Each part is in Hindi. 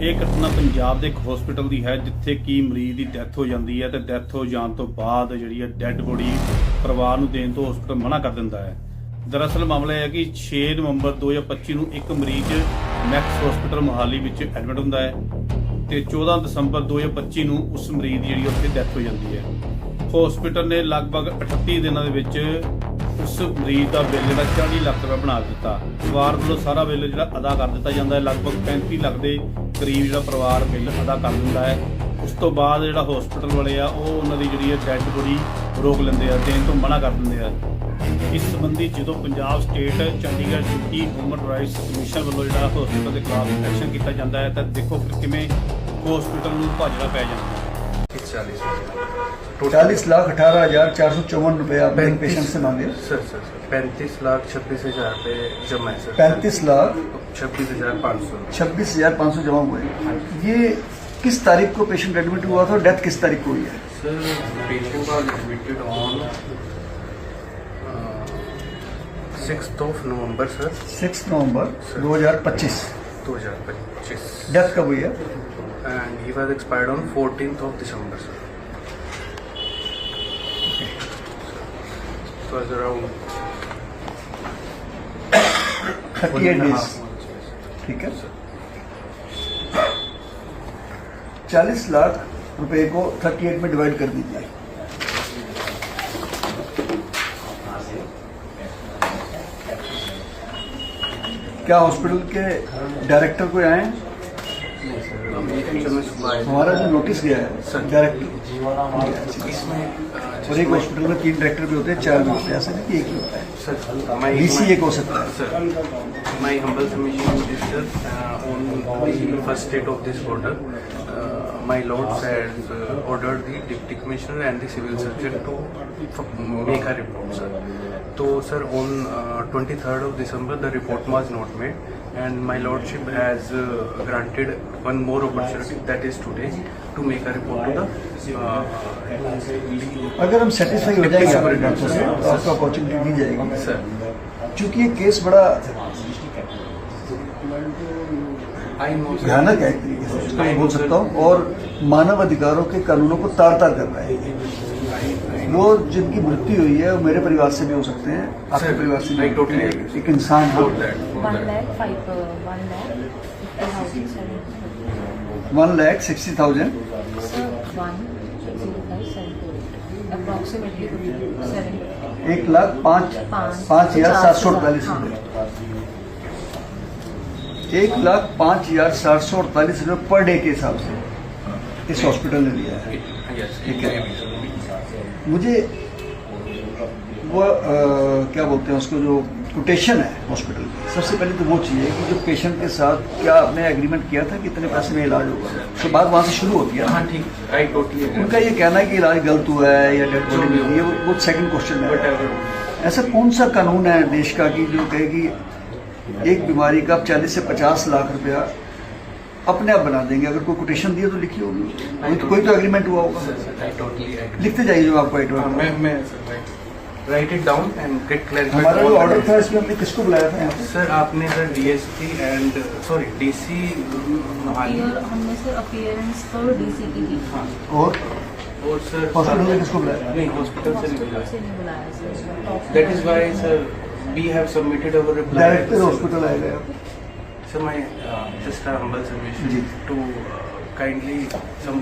ਇਹ ਘਟਨਾ ਪੰਜਾਬ ਦੇ ਇੱਕ ਹਸਪੀਟਲ ਦੀ ਹੈ ਜਿੱਥੇ ਕਿ ਮਰੀਜ਼ ਦੀ ਡੈਥ ਹੋ ਜਾਂਦੀ ਹੈ ਤੇ ਡੈਥ ਹੋ ਜਾਣ ਤੋਂ ਬਾਅਦ ਜਿਹੜੀ ਹੈ ਡੈੱਡ ਬੋਡੀ ਪਰਿਵਾਰ ਨੂੰ ਦੇਣ ਤੋਂ ਹਸਪੀਟਲ ਮਨਾ ਕਰ ਦਿੰਦਾ ਹੈ। ਦਰਅਸਲ ਮਾਮਲਾ ਇਹ ਹੈ ਕਿ 6 ਨਵੰਬਰ 2025 ਨੂੰ ਇੱਕ ਮਰੀਜ਼ ਮੈਕਸ ਹਸਪੀਟਲ ਮੁਹਾਲੀ ਵਿੱਚ ਐਡਮਿਟ ਹੁੰਦਾ ਹੈ ਤੇ 14 ਦਸੰਬਰ 2025 ਨੂੰ ਉਸ ਮਰੀਜ਼ ਦੀ ਜਿਹੜੀ ਉੱਥੇ ਡੈਥ ਹੋ ਜਾਂਦੀ ਹੈ। ਹਸਪੀਟਲ ਨੇ ਲਗਭਗ 38 ਦਿਨਾਂ ਦੇ ਵਿੱਚ ਉਸ ਮਰੀਜ਼ ਦਾ ਬਿੱਲ ਜਿਹੜਾ 40 ਲੱਖ ਰੁਪਏ ਬਣਾ ਦਿੱਤਾ। ਪਰਿਵਾਰ ਵੱਲੋਂ ਸਾਰਾ ਬਿੱਲ ਜਿਹੜਾ ਅਦਾ ਕਰ ਦਿੱਤਾ ਜਾਂਦਾ ਹੈ। ਲਗਭਗ 35 ਲੱਖ ਦੇ ਕਰੀਬ ਜਿਹੜਾ ਪਰਿਵਾਰ ਬਿੱਲ ਅਦਾ ਕਰ ਦਿੰਦਾ ਹੈ। ਉਸ ਤੋਂ ਬਾਅਦ ਜਿਹੜਾ ਹਸਪੀਟਲ ਵਾਲੇ ਆ ਉਹ ਉਹਨਾਂ ਦੀ ਜਿਹੜੀ ਹੈ ਡੈੱਡ ਬੋਡੀ ਰੋਕ ਲੈਂਦੇ ਆ, ਦੇਣ ਤੋਂ ਮਨਾ ਕਰ ਦਿੰਦੇ ਆ। ਇਸ ਸੰਬੰਧੀ ਜਦੋਂ Punjab state Chandigarh duty human rights commission ਵੱਲੋਂ ਜਿਹੜਾ ਹਸਪੀਟਲ ਦੇ ਖਿਲਾਫ ਐਕਸ਼ਨ ਕੀਤਾ ਜਾਂਦਾ ਹੈ ਤਾਂ ਦੇਖੋ ਫਿਰ ਕਿਵੇਂ ਹਸਪੀਟਲ ਨੂੰ ਭਾਜੜਾ ਪੈ ਜਾਂਦਾ ਹੈ। 40,18,454 रुपए आपने पेशेंट से मांगे। सर 35,26,000 रुपए जमा है सर। 35,26,500 26,500 जमा हुए। ये किस तारीख को पेशेंट एडमिट हुआ था और डेथ किस तारीख को हुई है? Sir patient was admitted on 6th of November sir. 6 November 2025। Death कब हुई है? And he was expired on 14th of December sir. It was around 38 days. ठीक है। 40 लाख रुपए को 38 में डिवाइड कर दीजिए। क्या हॉस्पिटल के डायरेक्टर को आए हैं? हमारा जो नोटिस गया है डायरेक्टर और एक हॉस्पिटल में 3 डायरेक्टर भी होते हैं, 4 भी होते हैं, ऐसा नहीं कि एक ही होता है। सर डीसी एक हो सकता है। Sir my humble submission is sir on the first date of this order my lords has ordered the deputy commissioner and the civil surgeon to make a report sir. तो sir on 23rd of December the report was not made and my lordship has granted one more opportunity, that is today, to make a report to the अगर हम सेटिस्फाई हो जाएंगे आपके डॉक्टर से तो आपको अपॉर्चुनिटी दी जाएगी सर। क्योंकि ये केस बड़ा भयानक है एक तरीके से, इसको मैं बोल सकता हूँ, और मानव अधिकारों के कानूनों को तार तार कर रहा है। वो जिनकी मृत्यु हुई है वो मेरे परिवार से भी हो सकते हैं, आपके परिवार से भी हो सकते हैं। एक इंसान है। 1,60,000 1,05,748 रुपये। 1,05,748 रुपये पर डे के हिसाब से इस हॉस्पिटल ने लिया है। ठीक है। मुझे वो क्या बोलते हैं उसको, जो कोटेशन है हॉस्पिटल की, सबसे पहले तो वो चाहिए कि जो पेशेंट के साथ क्या आपने एग्रीमेंट किया था कितने पैसे में इलाज होगा, उसके बाद वहाँ से शुरू होती है। हाँ ठीक, आई टोटली। उनका ये कहना है कि इलाज गलत हुआ है या डेड बॉडी मिली है, वो सेकंड क्वेश्चन है। ऐसा कौन सा कानून है देश का कि जो कहे कि एक बीमारी का आप 40 से 50 लाख रुपया अपने आप बना देंगे? अगर कोई कोटेशन दिया तो लिखी होगी, कोई तो एग्रीमेंट हुआ होगा। लिखते जाइए जो आपको write it down and get clarified. हमारा जो ऑर्डर था इसमें हमने किसको बुलाया था यहाँ पे? सर आपने sir DSP and sorry DC हमने सर अपीयरेंस तो डीसी की थी। और सर हॉस्पिटल में किसको बुलाया? नहीं, हॉस्पिटल से नहीं बुलाया sir. That is why sir we have submitted our reply. Director hospital आएगा। Sir my just a humble submission to kindly some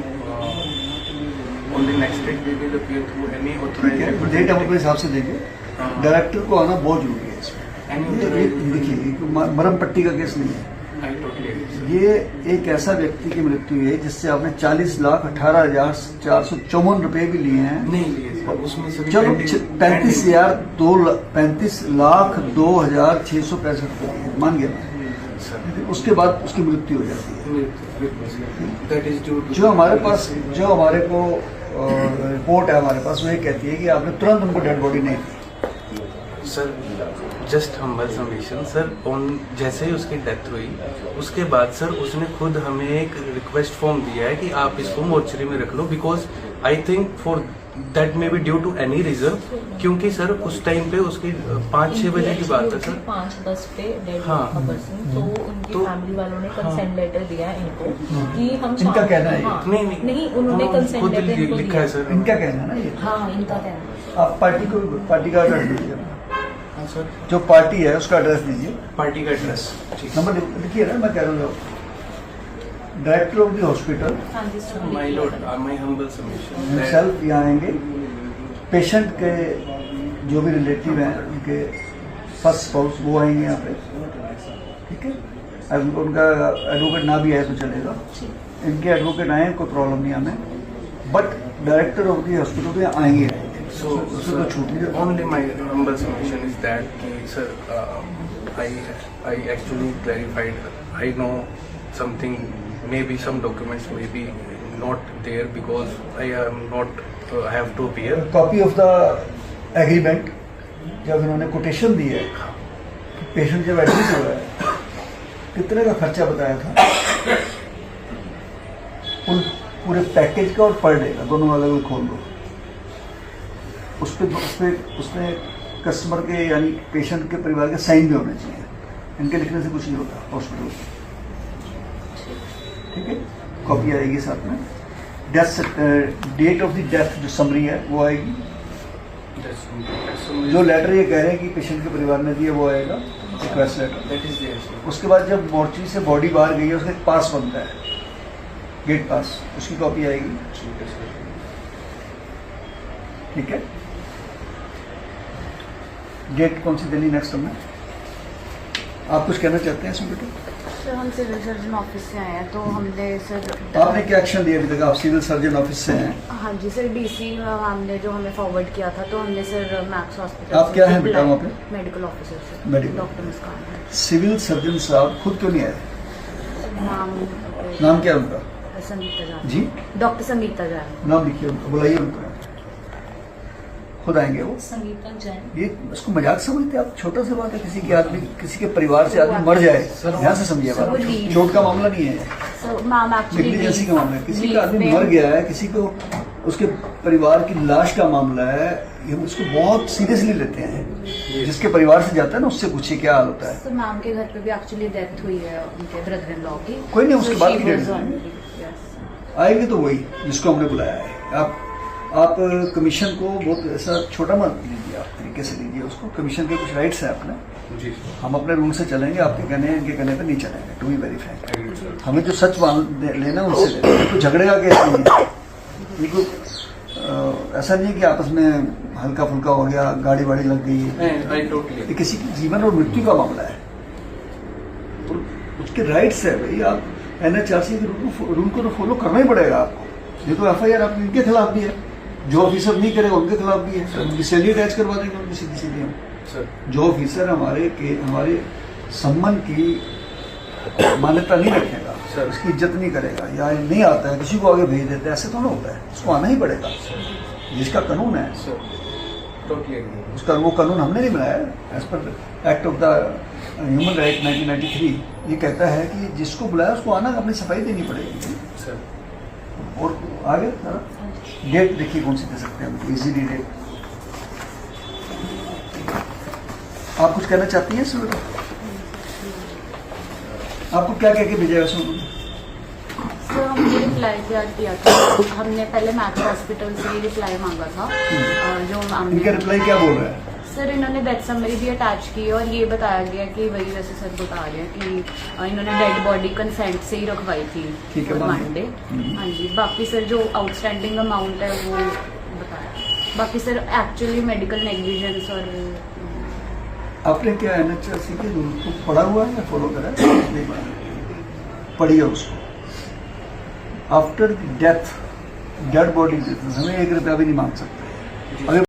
on the next day we will appear through any authorized date हम अपने हिसाब से देंगे। डायरेक्टर को आना बहुत जरूरी है इसमें। देखिए मरम पट्टी का केस नहीं है, ये एक ऐसा व्यक्ति की मृत्यु है जिससे आपने 40,18,454 रुपए भी लिए हैं। नहीं लिए सर, उसमें से चलो 35,02,665 रुपए मान गया सर। उसके बाद उसकी मृत्यु हो जाती है। जो हमारे को रिपोर्ट है हमारे पास, वो ये कहती है कि आपने तुरंत उनको डेड बॉडी नहीं दी। Sir just humble submission sir. On जैसे ही उसकी डेथ हुई उसके बाद सर उसने खुद हमें एक रिक्वेस्ट फॉर्म दिया है कि आप इसको मोर्चरी में रख लो, because I think for that may be due to any reason, क्योंकि सर उस टाइम पे उसकी 5-6 बजे की बात है सर। 5:10 पे डेड हाँ। हुआ पर्सन, तो उनकी तो- फैमिली वालों ने कंसेंट लेटर दिया इनको कि हम इनका कहना है ये? हाँ, नहीं, नहीं। नहीं उन्होंने हाँ, कंसेंट खुद लेटर इनको लिखा दिया है सर। इनका कहना है ना ये? हाँ, इनका कहना है। आप पार्टी का एड्रेस दीजिए, हाँ सर, जो पार्टी है उसका एड्रेस दीजिए, पार्टी का एड्रेस। नंबर लिखिए ना, मैं कह रहा हूँ डायरेक्टर ऑफ द हॉस्पिटल हाँ जी sir, my lord, my humble submission himself यहाँ आएंगे, पेशेंट के जो भी रिलेटिव हैं उनके फर्स्ट स्पाउस वो आएंगे यहाँ पे, ठीक है। अब उनका एडवोकेट ना भी आए तो चलेगा, इनके एडवोकेट आए कोई प्रॉब्लम नहीं हमें, but director of the hospital तो यहाँ आएंगे So, उससे तो छूट नहीं जाती। only my humble submission is that, sir, I actually clarified. I know something, maybe some documents may be not there because I am not have to appear. Copy of the agreement जब इन्होंने कोटेशन दी है, पेशेंट जब एडमिट हो रहा है कितने का खर्चा बताया था, उन पूरे पैकेज का और पर डे का दोनों अलग अलग खोल दो, उसमें कस्टमर के यानी पेशेंट के परिवार के साइन भी होने चाहिए, इनके लिखने से कुछ नहीं होता हॉस्पिटल, ठीक है। कॉपी आएगी साथ में, डेट ऑफ द डेथ जो समरी है वो आएगी, जो लेटर ये कह रहे हैं कि पेशेंट के परिवार ने दिया वो आएगा, request letter. That is there, sir. उसके बाद जब मोर्चरी से बॉडी बाहर गई है उसका एक पास बनता है, गेट पास, उसकी कॉपी आएगी, ठीक है सर। ठीक है। डेट कौन सी देनी नेक्स्ट हमें, आप कुछ कहना चाहते हैं इसमें बेटा? सर हम सिविल सर्जन ऑफिस से आए हैं, तो हमने सर आपने क्या एक्शन लिया अभी तक? आप सिविल सर्जन ऑफिस से हैं, हाँ जी सर, डीसी हमने जो हमें फॉरवर्ड किया था, तो हमने सर मैक्स हॉस्पिटल आप क्या हैं बेटा वहाँ पे? Medical officer sir, Medical. Doctor Muskan है। सिविल सर्जन साहब खुद क्यों नहीं आए? नाम नाम क्या है उनका? संगीता जान जी, डॉक्टर संगीता जान। नाम लिखिए उनका, बुलाइए उनको, खुद आएंगे वो। संगीता जैन। ये उसको मजाक समझते हैं आप? छोटा सा बात है, किसी के आदमी, किसी के परिवार से आदमी मर जाए, ध्यान से समझिए सर, वो बात, लीव। चोट का मामला नहीं है, सर मैम एक्चुअली नेग्लिजेंसी का मामला है, किसी का आदमी मर गया है, किसी को उसके परिवार की लाश का मामला है, ये उसको बहुत सीरियसली लेते हैं, जिसके परिवार से जाता है ना उससे पूछिए क्या हाल होता है। सर मैम के घर पे भी एक्चुअली डेथ हुई है उनके ब्रदर इन लॉ की। कोई नहीं, उसके So बाद she की was डेट on है। leave, yes. आएंगे तो वही जिसको हमने बुलाया है। आप कमीशन को बहुत ऐसा छोटा मत लीजिए, आप तरीके से लीजिए उसको, कमीशन के कुछ राइट्स हैं अपने, जी हम अपने रूल से चलेंगे, आपके कहने इनके कहने पे नहीं चलेंगे, to be very frank. Sir. हमें जो सच लेना उनसे लेना, तो झगड़े का केस नहीं है, ये कोई ऐसा नहीं है कि आपस में हल्का फुल्का हो गया, गाड़ी वाड़ी लग गई, I totally ये किसी के जीवन और मृत्यु का मामला है, तो उसके राइट्स है भाई। आप NHRC के रूल को तो फॉलो करना ही पड़ेगा आपको, ये तो FIR आप इनके खिलाफ भी है, जो ऑफिसर नहीं करेगा उनके खिलाफ भी है, उनकी सैलरी अटैच करवा देंगे उनकी सीधी सीधी हम। सर। जो ऑफिसर हमारे सम्मान की मान्यता नहीं रखेगा, सर। उसकी इज्जत नहीं करेगा, या नहीं आता है किसी को आगे भेज देता है, ऐसे तो ना होता है, उसको आना ही पड़ेगा, जिसका कानून है सर, totally agree. उसका, वो कानून हमने नहीं बनाया, as per act of the human right 1993 ये कहता है कि जिसको बुलाया उसको आना, अपनी सफाई देनी पड़ेगी। सर। और आगे डेट देखिए कौन सी दे सकते हैं हम, इजीली डेट। आप कुछ कहना चाहती हैं इसमें? आपको क्या कह के भेजा है उसमें? सर हमने रिप्लाई किया था, हमने पहले मैक्स हॉस्पिटल से रिप्लाई मांगा था, जो मैम इनका रिप्लाई क्या बोल रहा है? सर इन्होंने डेथ समरी भी अटैच की और ये बताया गया कि वही वैसे सर बता रहे हैं कि इन्होंने डेड बॉडी कंसेंट से ही रखवाई थी ठीक है, मान मंडे। लिया। हाँ जी, बाकी सर जो आउटस्टैंडिंग अमाउंट है वो बताया, बाकी सर एक्चुअली मेडिकल नेग्लिजेंस और आपने क्या NHRC के रूल को पढ़ा हुआ है या फॉलो करा है? नहीं पढ़ा, पढ़िए उसको। आफ्टर डेथ डेड बॉडी हमें 1 रुपया भी नहीं मांग सकते। अभी